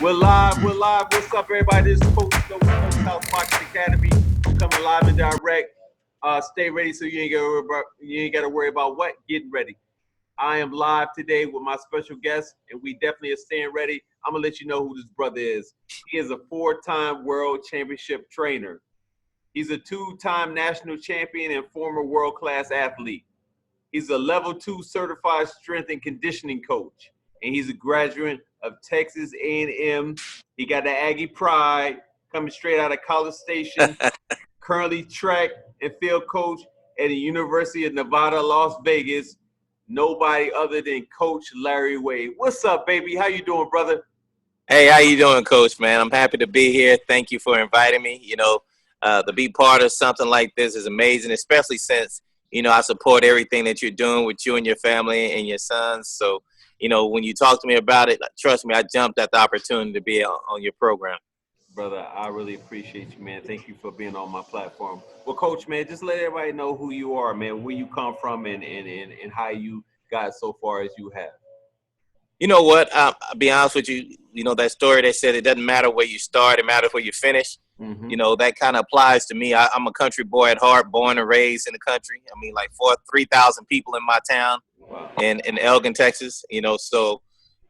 We're live. What's up, everybody? This is Coach Stokes, Stokeshouse Boxing Academy. Coming live and direct. Stay ready so you ain't got to worry about what? Getting ready. I am live today with my special guest, and we definitely are staying ready. I'm going to let you know who this brother is. He is a 4-time world championship trainer. He's a 2-time national champion and former world-class athlete. He's a level 2 certified strength and conditioning coach, and he's a graduate of Texas A&M. He got the Aggie pride coming straight out of College Station, currently track and field coach at the University of Nevada, Las Vegas. Nobody other than Coach Larry Wade. What's up, baby? How you doing, brother? Hey, how you doing, Coach, man? I'm happy to be here. Thank you for inviting me. To be part of something like this is amazing, especially since, I support everything that you're doing with you and your family and your sons. So, when you talk to me about it, trust me, I jumped at the opportunity to be on your program. Brother, I really appreciate you, man. Thank you for being on my platform. Well, Coach, man, just let everybody know who you are, man, where you come from and how you got so far as you have. You know what? I'll be honest with you. That story that said it doesn't matter where you start, it matters where you finish. Mm-hmm. That kind of applies to me. I'm a country boy at heart, born and raised in the country. I mean, like 3,000 people in my town. Wow. in Elgin, Texas. So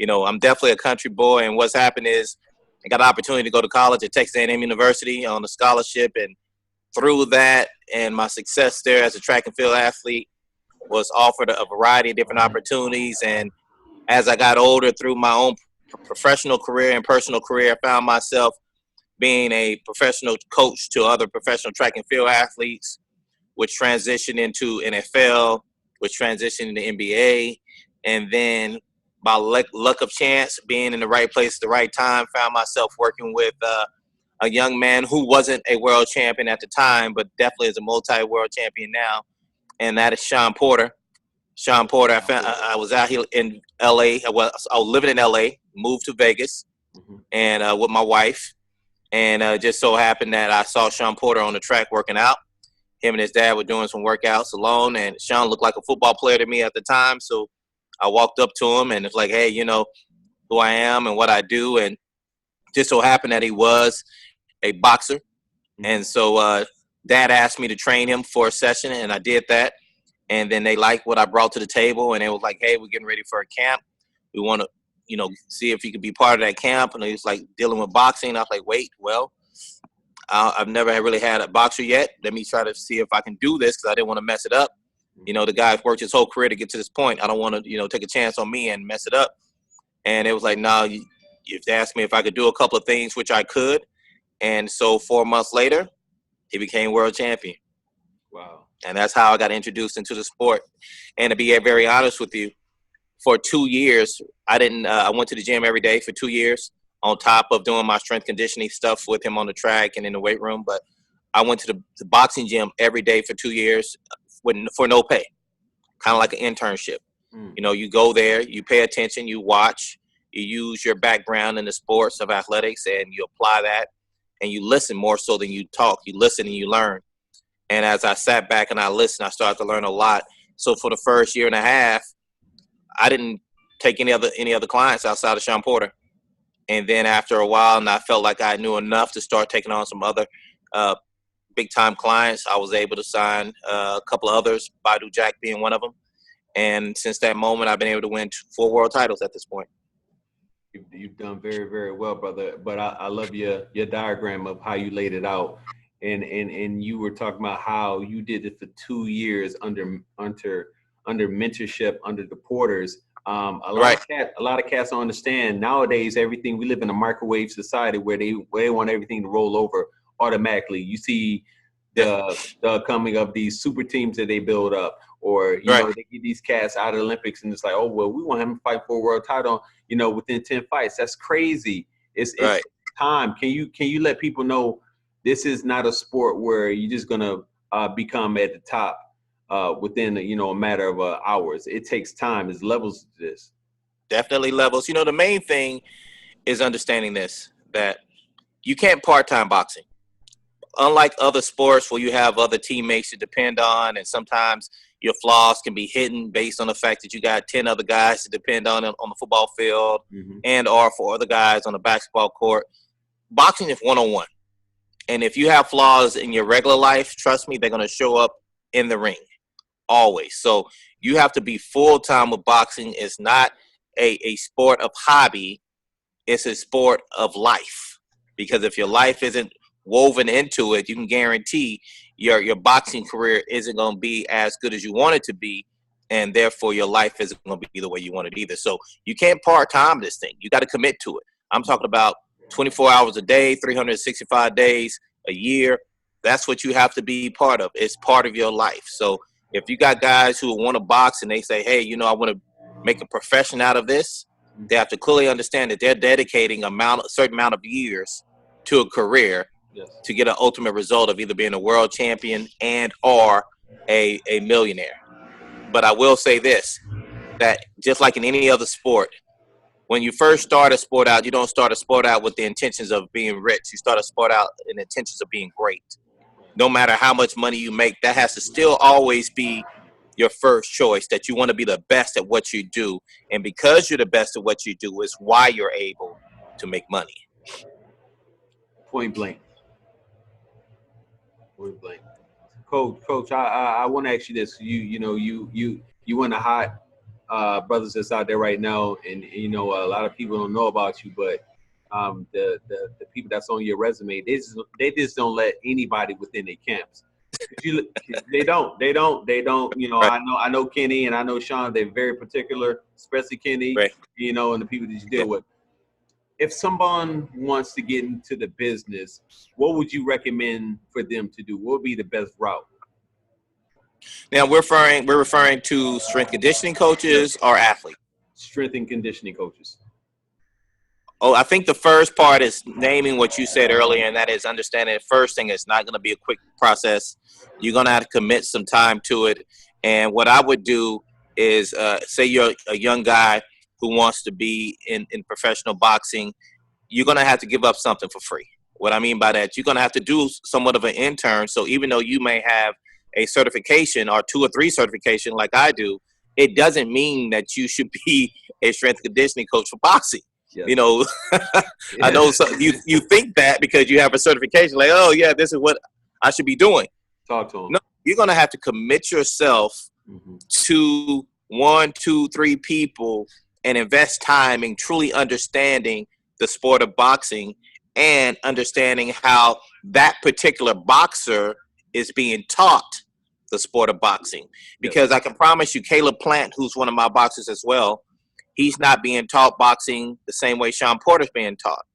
I'm definitely a country boy. And what's happened is I got an opportunity to go to college at Texas A&M University on a scholarship. And through that and my success there as a track and field athlete was offered a variety of different opportunities. And as I got older through my own professional career and personal career, I found myself being a professional coach to other professional track and field athletes, which transitioned into NFL, which transitioned into NBA. And then by luck of chance, being in the right place at the right time, found myself working with a young man who wasn't a world champion at the time, but definitely is a multi-world champion now. And that is Shawn Porter. Shawn Porter, I was out here in LA. I was living in LA, moved to Vegas, and with my wife. And just so happened that I saw Shawn Porter on the track working out. Him and his dad were doing some workouts alone, and Shawn looked like a football player to me at the time. So I walked up to him, and it's like, hey, who I am and what I do. And just so happened that he was a boxer. And so Dad asked me to train him for a session, and I did that. And then they liked what I brought to the table, and they was like, hey, we're getting ready for a camp. We want to, see if you could be part of that camp. And he was like dealing with boxing. I was like, wait, well, I've never really had a boxer yet. Let me try to see if I can do this because I didn't want to mess it up. The guy's worked his whole career to get to this point. I don't want to, take a chance on me and mess it up. And it was like, no, you asked me if I could do a couple of things, which I could. And so 4 months later, he became world champion. Wow. And that's how I got introduced into the sport. And to be very honest with you, for 2 years, I went to the gym every day for 2 years on top of doing my strength conditioning stuff with him on the track and in the weight room. But I went to the boxing gym every day for 2 years for no pay, kind of like an internship. You go there, you pay attention, you watch, you use your background in the sports of athletics, and you apply that, and you listen more so than you talk. You listen and you learn. And as I sat back and I listened, I started to learn a lot. So for the first year and a half, I didn't take any other clients outside of Shawn Porter. And then after a while, and I felt like I knew enough to start taking on some other big-time clients, I was able to sign a couple of others, Baidu Jack being one of them. And since that moment, I've been able to win 4 world titles at this point. You've done very, very well, brother. But I love your diagram of how you laid it out. And you were talking about how you did it for 2 years under mentorship under the Porters. A lot of cats don't understand nowadays. Everything, we live in a microwave society where they want everything to roll over automatically. You see the coming of these super teams that they build up, or they get these cats out of the Olympics, and it's like, oh well, we want him to fight for a world title, within 10 fights. That's crazy. It's time. Can you let people know this is not a sport where you're just gonna become at the top within a matter of hours. It takes time. There's levels to this. Definitely levels. The main thing is understanding this, that you can't part-time boxing. Unlike other sports where you have other teammates to depend on, and sometimes your flaws can be hidden based on the fact that you got 10 other guys to depend on the football field and or 4 other guys on the basketball court. Boxing is one-on-one. And if you have flaws in your regular life, trust me, they're going to show up in the ring always. So you have to be full-time with boxing. It's not a sport of hobby. It's a sport of life. Because if your life isn't woven into it, you can guarantee your boxing career isn't going to be as good as you want it to be, and therefore your life isn't going to be the way you want it either. So you can't part-time this thing. You got to commit to it. I'm talking about 24 hours a day, 365 days a year. That's what you have to be part of. It's part of your life. So if you got guys who want to box and they say, hey, you know, I want to make a profession out of this, they have to clearly understand that they're dedicating a certain amount of years to a career to get an ultimate result of either being a world champion and or a millionaire. But I will say this, that just like in any other sport, when you first start a sport out, you don't start a sport out with the intentions of being rich. You start a sport out in the intentions of being great. No matter how much money you make, that has to still always be your first choice, that you want to be the best at what you do. And because you're the best at what you do is why you're able to make money. Point blank. Point blank. Coach, I want to ask you this. You one of the hot brothers that's out there right now, and you know a lot of people don't know about you, but the people that's on your resume, they just don't let anybody within their camps. They don't. You know, Right. I know Kenny and I know Sean. They're very particular, especially Kenny. Right. You know, and the people that you deal with. If someone wants to get into the business, what would you recommend for them to do? What would be the best route? Now we're referring to strength conditioning coaches or athletes. Strength and conditioning coaches. Oh, I think the first part is naming what you said earlier, and that is understanding the first thing it's not going to be a quick process. You're going to have to commit some time to it. And what I would do is say you're a young guy who wants to be in professional boxing, you're going to have to give up something for free. What I mean by that, you're going to have to do somewhat of an intern. So even though you may have a certification or 2 or 3 certification like I do, it doesn't mean that you should be a strength conditioning coach for boxing. Yes. You know, I know you think that because you have a certification, like, oh, yeah, this is what I should be doing. Talk to them. No, you're going to have to commit yourself to 1, 2, 3 people and invest time in truly understanding the sport of boxing and understanding how that particular boxer is being taught the sport of boxing. Because I can promise you, Caleb Plant, who's one of my boxers as well, he's not being taught boxing the same way Sean Porter's being taught.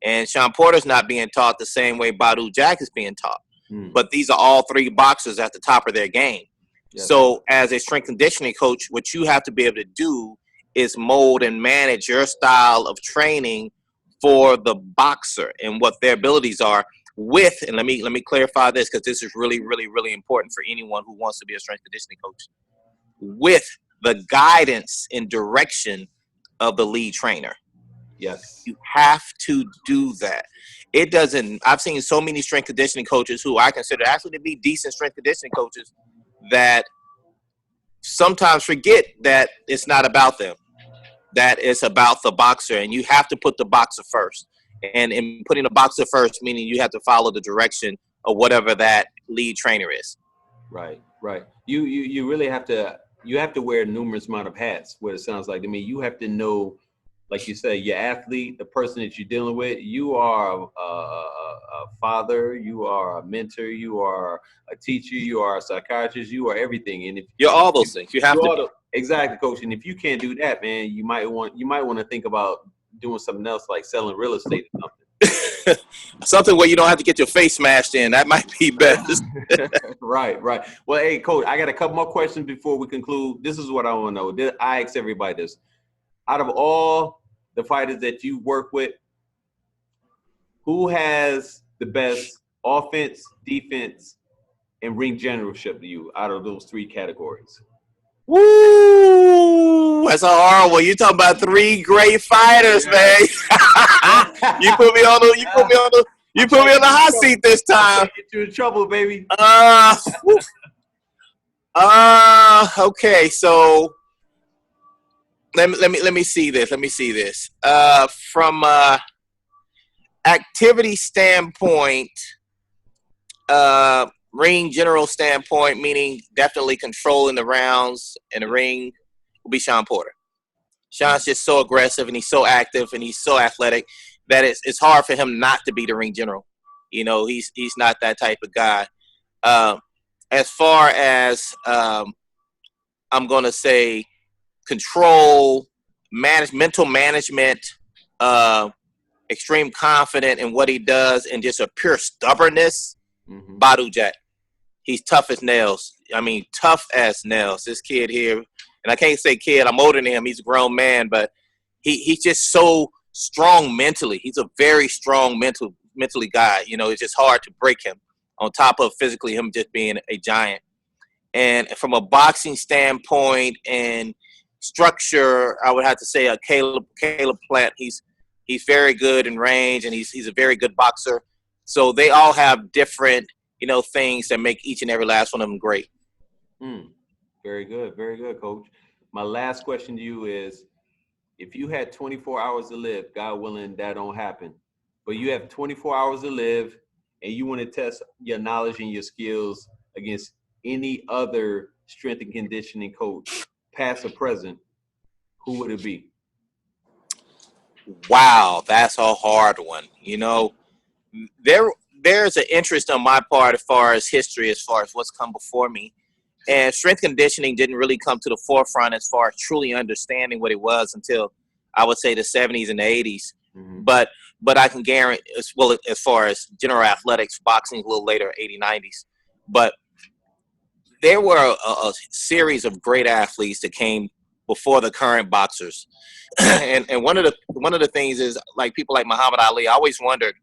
And Sean Porter's not being taught the same way Badu Jack is being taught. But these are all 3 boxers at the top of their game. Yes. So as a strength conditioning coach, what you have to be able to do is mold and manage your style of training for the boxer and what their abilities are with, and let me clarify this because this is really, really, really important for anyone who wants to be a strength conditioning coach, with the guidance and direction of the lead trainer. Yes. You have to do that. It doesn't, I've seen so many strength conditioning coaches who I consider actually to be decent strength conditioning coaches that sometimes forget that it's not about them, that it's about the boxer, and you have to put the boxer first. And in putting the boxer first, meaning you have to follow the direction of whatever that lead trainer is. Right. You really have to wear numerous amount of hats, what it sounds like to me. You have to know, like you say, your athlete, the person that you're dealing with, you are a father, you are a mentor, you are a teacher, you are a psychiatrist, you are everything. And if you're all those things, you have to. Exactly, coach. And if you can't do that, man, you might want to think about doing something else like selling real estate or something. Something where you don't have to get your face smashed in. That might be best. Right. Well, hey, coach, I got a couple more questions before we conclude. This is what I want to know. I ask everybody this. Out of all the fighters that you work with, who has the best offense, defense, and ring generalship to you out of those 3 categories? Woo! That's a horrible. You talking about 3 great fighters, man. You put me on the hot seat this time. Get you in trouble, baby. Okay, so let me see this. Let me see this. From activity standpoint, ring general standpoint, meaning definitely controlling the rounds in the ring, will be Sean Porter. Sean's just so aggressive and he's so active and he's so athletic that it's hard for him not to be the ring general. You know, he's not that type of guy. As far as I'm going to say control, mental management, extreme confident in what he does, and just a pure stubbornness, Badu Jack. He's tough as nails. I mean, tough as nails. This kid here, and I can't say kid, I'm older than him. He's a grown man, but he's just so strong mentally. He's a very strong mentally guy. You know, it's just hard to break him on top of physically him just being a giant. And from a boxing standpoint and structure, I would have to say Caleb Plant. He's very good in range, and he's a very good boxer. So they all have different, things that make each and every last one of them great. Very good, Coach. My last question to you is, if you had 24 hours to live, God willing that don't happen, but you have 24 hours to live and you want to test your knowledge and your skills against any other strength and conditioning coach, past or present, who would it be? Wow, that's a hard one. There's an interest on my part as far as history, as far as what's come before me. And strength conditioning didn't really come to the forefront as far as truly understanding what it was until, I would say, the 70s and the 80s. But I can guarantee, as far as general athletics, boxing a little later, 80s, 90s. But there were a series of great athletes that came before the current boxers. and one of the things is, like, people like Muhammad Ali, I always wondered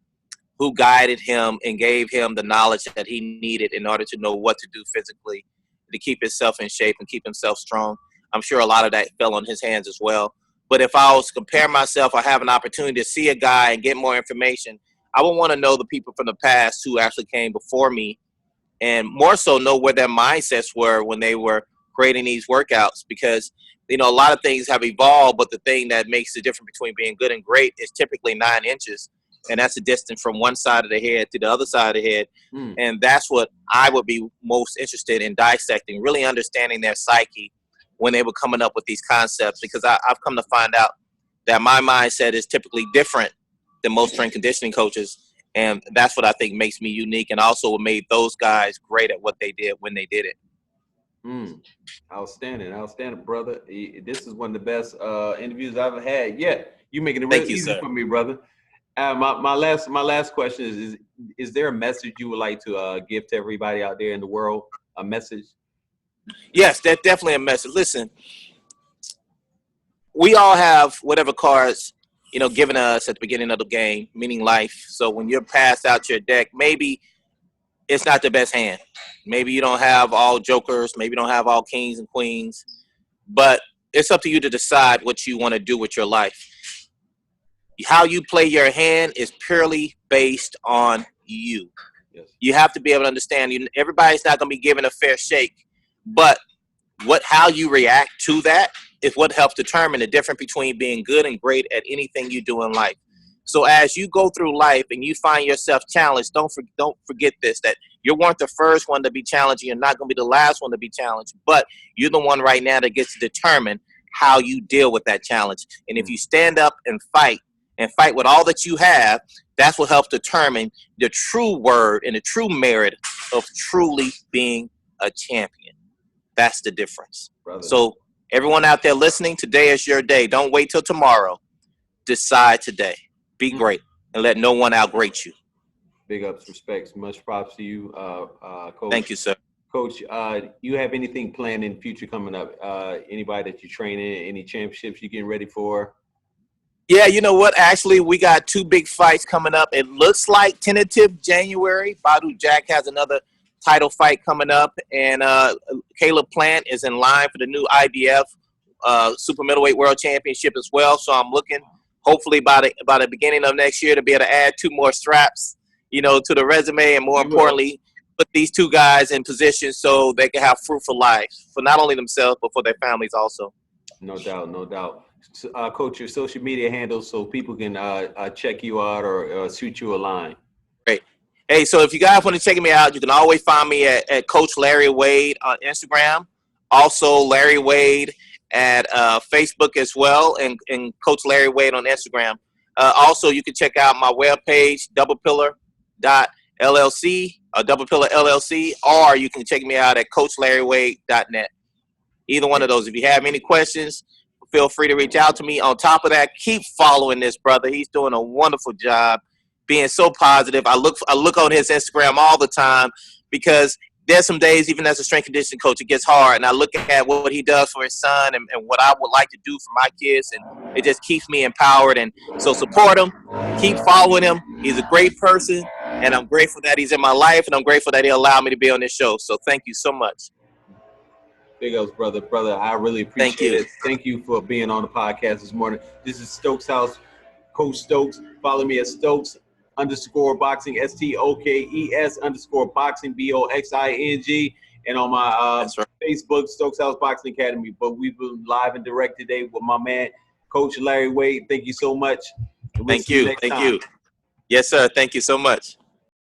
who guided him and gave him the knowledge that he needed in order to know what to do physically to keep himself in shape and keep himself strong. I'm sure a lot of that fell on his hands as well. But if I was to compare myself or have an opportunity to see a guy and get more information, I would want to know the people from the past who actually came before me, and more so know where their mindsets were when they were creating these workouts, because a lot of things have evolved, but the thing that makes the difference between being good and great is typically 9 inches, and that's the distance from one side of the head to the other side of the head. And that's what I would be most interested in dissecting, really understanding their psyche when they were coming up with these concepts, because I've come to find out that my mindset is typically different than most strength conditioning coaches. And that's what I think makes me unique, and also what made those guys great at what they did when they did it. Outstanding, brother. This is one of the best interviews I've ever had yet. You're making it really easy for me, brother. My last question is there a message you would like to give to everybody out there in the world? A message? Yes, that's definitely a message. Listen, we all have whatever cards, given us at the beginning of the game, meaning life. So when you're passed out your deck, maybe it's not the best hand. Maybe you don't have all jokers. Maybe you don't have all kings and queens. But it's up to you to decide what you want to do with your life. How you play your hand is purely based on you. Yes. You have to be able to understand. Everybody's not going to be given a fair shake, but how you react to that is what helps determine the difference between being good and great at anything you do in life. So as you go through life and you find yourself challenged, don't forget this, that you weren't the first one to be challenged. You're not going to be the last one to be challenged, but you're the one right now that gets to determine how you deal with that challenge. And if you stand up and fight with all that you have, that's what helps determine the true word and the true merit of truly being a champion. That's the difference. Brother. So everyone out there listening, today is your day. Don't wait till tomorrow. Decide today. Be great and let no one outgrade you. Big ups, respects. Much props to you, Coach. Thank you, sir. Coach, you have anything planned in the future coming up? Anybody that you're training, any championships you're getting ready for? Yeah, you know what? Actually, we got 2 big fights coming up. It looks like tentative January. Badu Jack has another title fight coming up, and Caleb Plant is in line for the new IBF Super Middleweight World Championship as well. So I'm looking, hopefully by the beginning of next year, to be able to add 2 more straps, to the resume, and more importantly, put these two guys in position so they can have fruitful lives for not only themselves but for their families also. No doubt, no doubt. Coach, your social media handles so people can check you out or shoot you a line. Great. Hey, so if you guys want to check me out, you can always find me at Coach Larry Wade on Instagram. Also, Larry Wade at Facebook as well, and Coach Larry Wade on Instagram. Also, you can check out my webpage, doublepillar.llc, Double Pillar LLC, or you can check me out at coachlarrywade.net. Either one of those. If you have any questions, feel free to reach out to me. On top of that, keep following this brother. He's doing a wonderful job, being so positive. I look on his Instagram all the time because there's some days, even as a strength conditioning coach, it gets hard. And I look at what he does for his son and what I would like to do for my kids. And it just keeps me empowered. And so support him. Keep following him. He's a great person. And I'm grateful that he's in my life. And I'm grateful that he allowed me to be on this show. So thank you so much. Big ups, brother. I really appreciate it. Thank you for being on the podcast this morning. This is Stokeshouse, Coach Stokes. Follow me at Stokes _boxing, STOKES _boxing, BOXING, and on my Facebook, Stokeshouse Boxing Academy. But we've been live and direct today with my man, Coach Larry Wade. Thank you so much. Thank you. Yes, sir. Thank you so much.